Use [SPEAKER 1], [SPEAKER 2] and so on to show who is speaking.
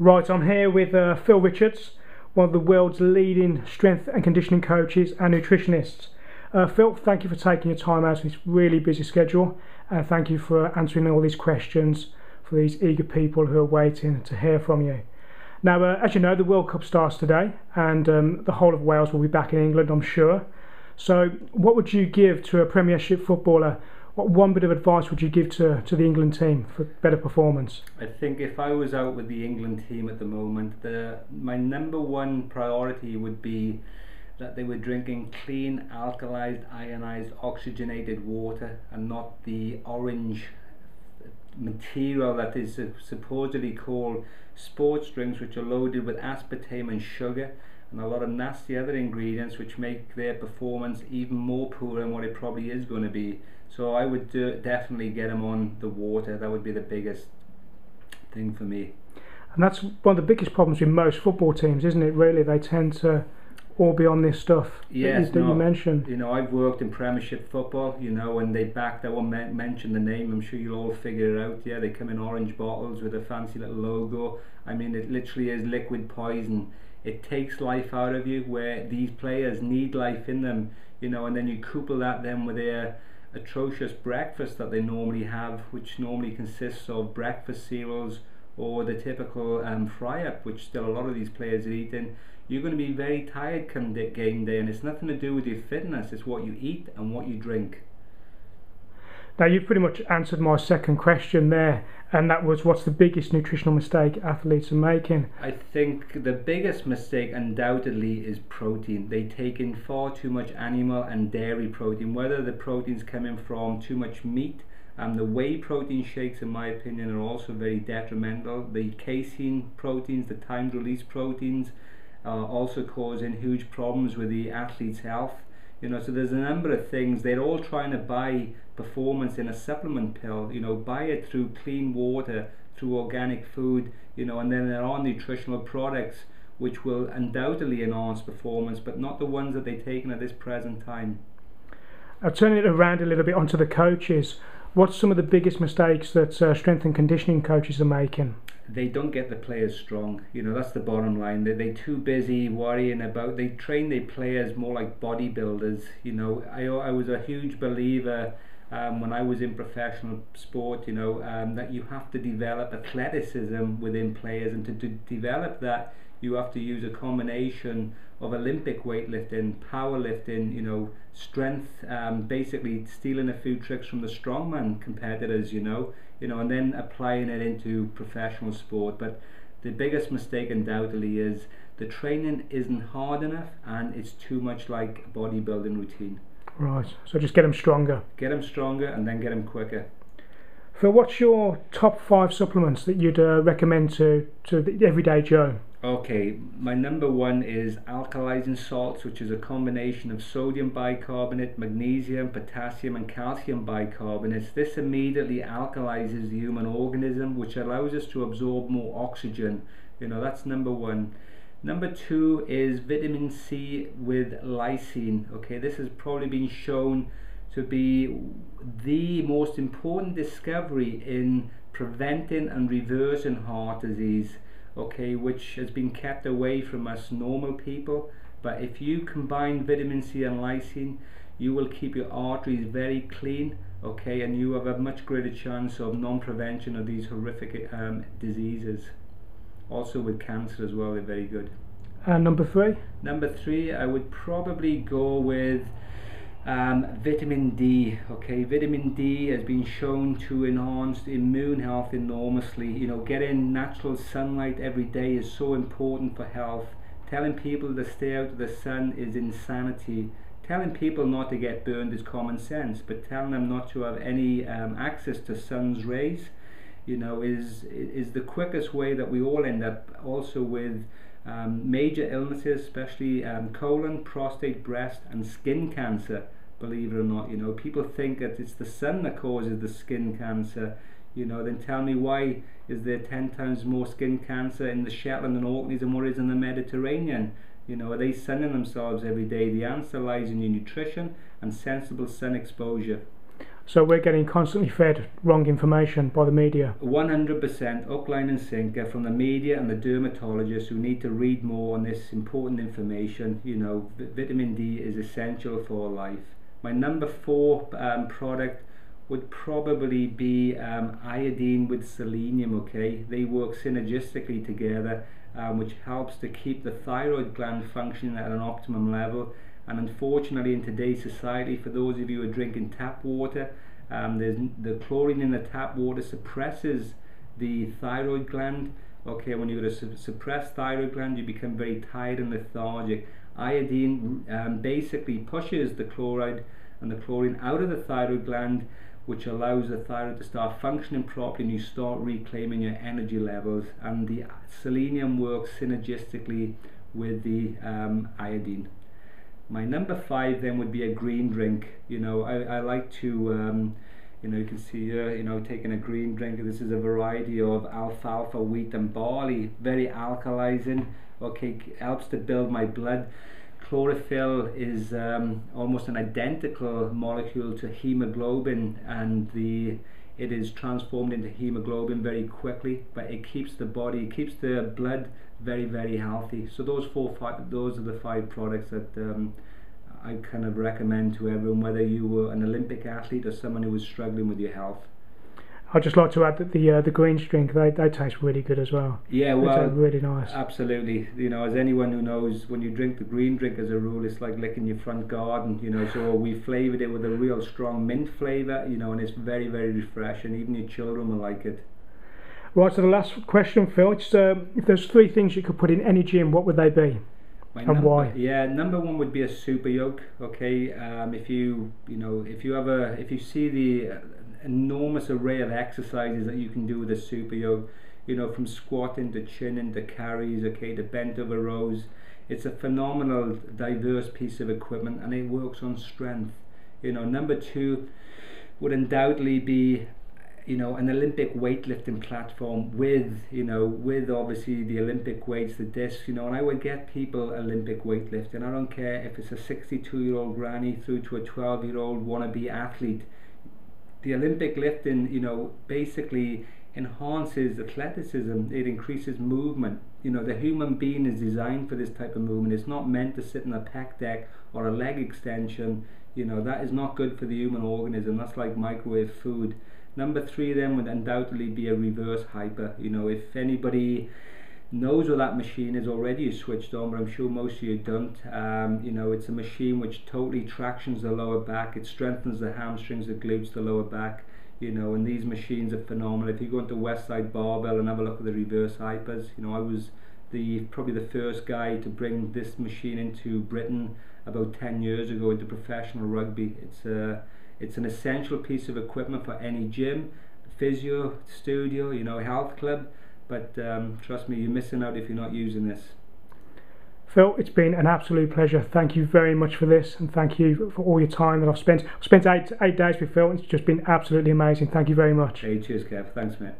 [SPEAKER 1] Right, I'm here with Phil Richards, one of the world's leading strength and conditioning coaches and nutritionists. Phil, thank you for taking your time out of this really busy schedule, and thank you for answering all these questions for these eager people who are waiting to hear from you. Now, as you know, the World Cup starts today, and the whole of Wales will be back in England, I'm sure. So what would you give to a Premiership footballer? What one bit of advice would you give to the England team for better performance?
[SPEAKER 2] I think if I was out with the England team at the moment, my number one priority would be that they were drinking clean, alkalized, ionized, oxygenated water, and not the orange material that is supposedly called sports drinks, which are loaded with aspartame and sugar and a lot of nasty other ingredients which make their performance even more poor than what it probably is going to be. So I would definitely get them on the water. That would be the biggest thing for me.
[SPEAKER 1] And that's one of the biggest problems with most football teams, isn't it, really? They tend to all be on this stuff that you mentioned.
[SPEAKER 2] You know, I've worked in Premiership football, you know, and they backed, I won't mention the name, I'm sure you'll all figure it out. Yeah, they come in orange bottles with a fancy little logo. I mean, it literally is liquid poison. It takes life out of you, where these players need life in them, you know, and then you couple that then with their atrocious breakfast that they normally have, which normally consists of breakfast cereals or the typical fry-up, which still a lot of these players are eating. You're going to be very tired come game day, and it's nothing to do with your fitness, it's what you eat and what you drink.
[SPEAKER 1] Now, you've pretty much answered my second question there, and that was, what's the biggest nutritional mistake athletes are making?
[SPEAKER 2] I think the biggest mistake undoubtedly is protein. They take in far too much animal and dairy protein, whether the protein's coming from too much meat. The whey protein shakes, in my opinion, are also very detrimental. The casein proteins, the timed release proteins, are also causing huge problems with the athlete's health. You know, so there's a number of things. They're all trying to buy performance in a supplement pill, you know, buy it through clean water, through organic food, you know, and then there are nutritional products which will undoubtedly enhance performance, but not the ones that they're taking at this present time.
[SPEAKER 1] Turning it around a little bit onto the coaches, what's some of the biggest mistakes that strength and conditioning coaches are making?
[SPEAKER 2] They don't get the players strong, you know, that's the bottom line. They're too busy worrying about, they train their players more like bodybuilders, you know. I was a huge believer when I was in professional sport, you know, that you have to develop athleticism within players, and to develop that you have to use a combination of Olympic weightlifting, powerlifting, you know, strength, basically stealing a few tricks from the strongman competitors, you know, and then applying it into professional sport. But the biggest mistake undoubtedly is the training isn't hard enough, and it's too much like a bodybuilding routine.
[SPEAKER 1] Right, so just get them stronger.
[SPEAKER 2] Get them stronger and then get them quicker.
[SPEAKER 1] Phil, what's your top 5 supplements that you'd recommend to the everyday Joe?
[SPEAKER 2] Okay, my number one is alkalizing salts, which is a combination of sodium bicarbonate, magnesium, potassium and calcium bicarbonates. This immediately alkalizes the human organism, which allows us to absorb more oxygen. You know, that's number one. Number 2 is vitamin C with lysine. Okay, this has probably been shown to be the most important discovery in preventing and reversing heart disease, okay, which has been kept away from us normal people. But if you combine vitamin C and lysine, you will keep your arteries very clean, okay, and you have a much greater chance of non-prevention of these horrific diseases. Also with cancer as well, they're very good.
[SPEAKER 1] And number 3?
[SPEAKER 2] Number 3, I would probably go with vitamin D. Okay, vitamin D has been shown to enhance the immune health enormously. You know, getting natural sunlight every day is so important for health. Telling people to stay out of the sun is insanity. Telling people not to get burned is common sense, but telling them not to have any access to sun's rays, you know, is the quickest way that we all end up also with major illnesses, especially colon, prostate, breast and skin cancer. Believe it or not, you know, people think that it's the sun that causes the skin cancer, you know. Then tell me, why is there 10 times more skin cancer in the Shetland and Orkneys than what is in the Mediterranean? You know, are they sunning themselves every day? The answer lies in your nutrition and sensible sun exposure.
[SPEAKER 1] So we're getting constantly fed wrong information by the media.
[SPEAKER 2] 100% hook, line and sinker from the media and the dermatologists who need to read more on this important information. You know, vitamin D is essential for life. My number 4 product would probably be iodine with selenium. Okay, they work synergistically together, which helps to keep the thyroid gland functioning at an optimum level. And unfortunately, in today's society, for those of you who are drinking tap water, there's the chlorine in the tap water suppresses the thyroid gland. Okay, when you've got a suppressed thyroid gland, you become very tired and lethargic. Iodine basically pushes the chloride and the chlorine out of the thyroid gland, which allows the thyroid to start functioning properly, and you start reclaiming your energy levels. And the selenium works synergistically with the iodine. My number 5 then would be a green drink. You know, I like to, you know, you can see here, you know, taking a green drink. This is a variety of alfalfa, wheat and barley. Very alkalizing. Okay, helps to build my blood. Chlorophyll is almost an identical molecule to hemoglobin, and it is transformed into hemoglobin very quickly, but it keeps the blood very, very healthy. So those are the 5 products that I kind of recommend to everyone, whether you were an Olympic athlete or someone who was struggling with your health.
[SPEAKER 1] I'd just like to add that the greens drink, they taste really good as well.
[SPEAKER 2] Yeah, well,
[SPEAKER 1] they taste really nice.
[SPEAKER 2] Absolutely. You know, as anyone who knows, when you drink the green drink, as a rule, it's like licking your front garden. You know, so we flavoured it with a real strong mint flavour. You know, and it's very, very refreshing. Even your children will like it.
[SPEAKER 1] Right. So the last question, Phil. It's, if there's 3 things you could put in any gym, what would they be? And why?
[SPEAKER 2] Yeah, number 1 would be a super yoke. Okay, if you see the enormous array of exercises that you can do with a super yoke, you know, from squatting to chinning to carries, okay, to bent over rows. It's a phenomenal, diverse piece of equipment, and it works on strength. You know, number 2 would undoubtedly be, you know, an Olympic weightlifting platform with obviously the Olympic weights, the discs, you know, and I would get people Olympic weightlifting. I don't care if it's a 62-year-old granny through to a 12-year-old wannabe athlete. The Olympic lifting, you know, basically enhances athleticism. It increases movement. You know, the human being is designed for this type of movement. It's not meant to sit in a pec deck or a leg extension. You know, that is not good for the human organism. That's like microwave food. Number 3 then would undoubtedly be a reverse hyper. You know, if anybody knows what that machine is already, is switched on, but I'm sure most of you don't. You know, it's a machine which totally tractions the lower back. It strengthens the hamstrings, the glutes, the lower back. You know, and these machines are phenomenal. If you go into Westside Barbell and have a look at the reverse hypers, you know, I was probably the first guy to bring this machine into Britain about 10 years ago into professional rugby. It's an essential piece of equipment for any gym, physio studio, you know, health club. But trust me, you're missing out if you're not using this.
[SPEAKER 1] Phil, it's been an absolute pleasure. Thank you very much for this, and thank you for all your time that I've spent. I've spent eight days with Phil. It's just been absolutely amazing. Thank you very much.
[SPEAKER 2] Hey, cheers, Kev. Thanks, mate.